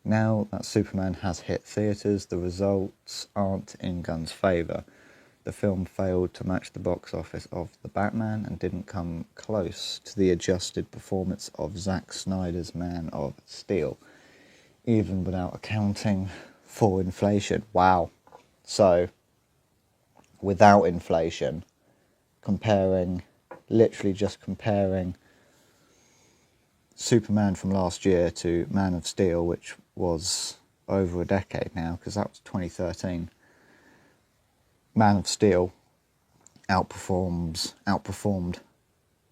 Now that Superman has hit theatres, the results aren't in Gunn's favour. The film failed to match the box office of The Batman and didn't come close to the adjusted performance of Zack Snyder's Man of Steel, even without accounting for inflation. Wow. So, without inflation, literally just comparing Superman from last year to Man of Steel, which was over a decade now, because that was 2013. Man of Steel outperformed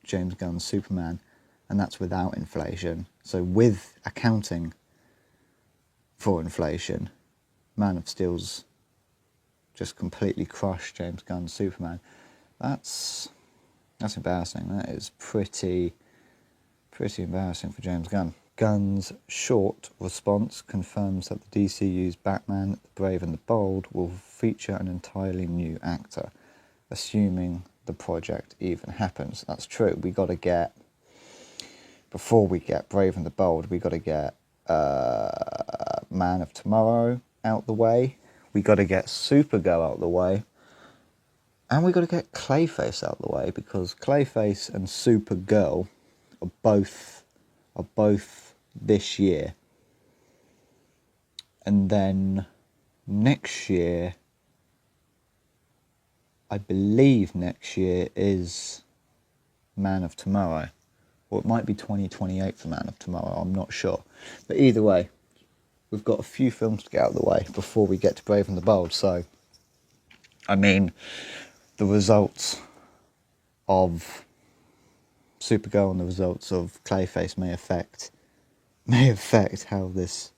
James Gunn's Superman, and that's without inflation. So with accounting for inflation, Man of Steel's just completely crushed James Gunn's Superman. That's embarrassing. That is pretty embarrassing for James Gunn. Gunn's short response confirms that the DCU's Batman, the Brave and the Bold will feature an entirely new actor, assuming the project even happens. That's true. Before we get Brave and the Bold, we got to get Man of Tomorrow out the way. We got to get Supergirl out the way. And we got to get Clayface out the way, because Clayface and Supergirl are both this year. And then next year, I believe next year is Man of Tomorrow. Or it might be 2028 for Man of Tomorrow, I'm not sure. But either way, we've got a few films to get out of the way before we get to Brave and the Bold. So, I mean, the results of Supergirl and the results of Clayface may affect how this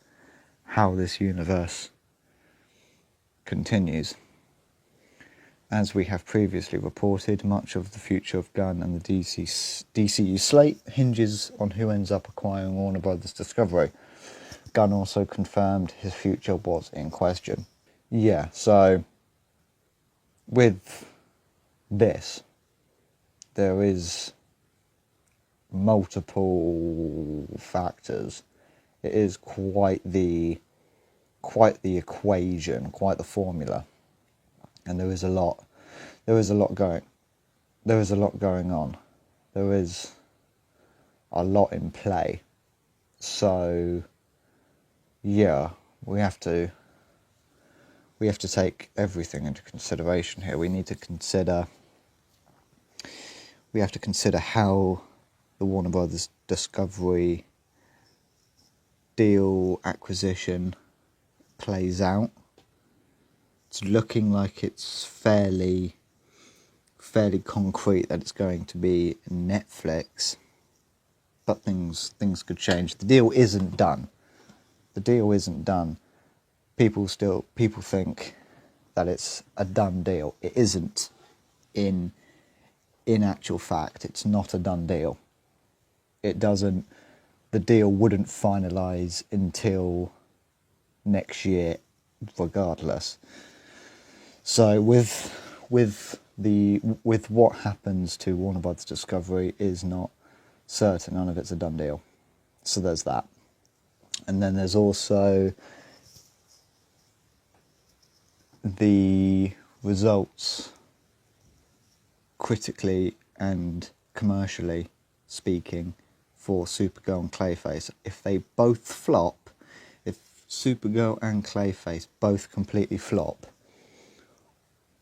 universe continues. As we have previously reported, much of the future of Gunn and the DCU slate hinges on who ends up acquiring Warner Brothers Discovery. Gunn also confirmed his future was in question. Yeah, so with this, there is multiple factors. It is quite the equation, quite the formula, and there is a lot going on. There is a lot in play. So yeah, we have to take everything into consideration here. We have to consider how the Warner Brothers Discovery deal acquisition plays out. It's looking like it's fairly concrete that it's going to be Netflix, but things could change. The deal isn't done. People think that it's a done deal. It isn't. In actual fact, it's not a done deal. The deal wouldn't finalise until next year, regardless. So with what happens to Warner Brothers Discovery is not certain. None of it's a done deal. So there's that. And then there's also the results, critically and commercially speaking, for Supergirl and Clayface. If they both flop, if Supergirl and Clayface both completely flop,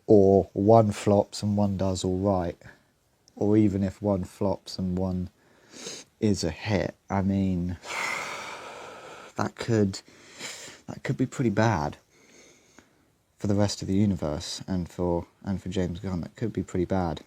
or one flops and one does all right, or even if one flops and one is a hit, I mean, that could be pretty bad for the rest of the universe, and for James Gunn. That could be pretty bad.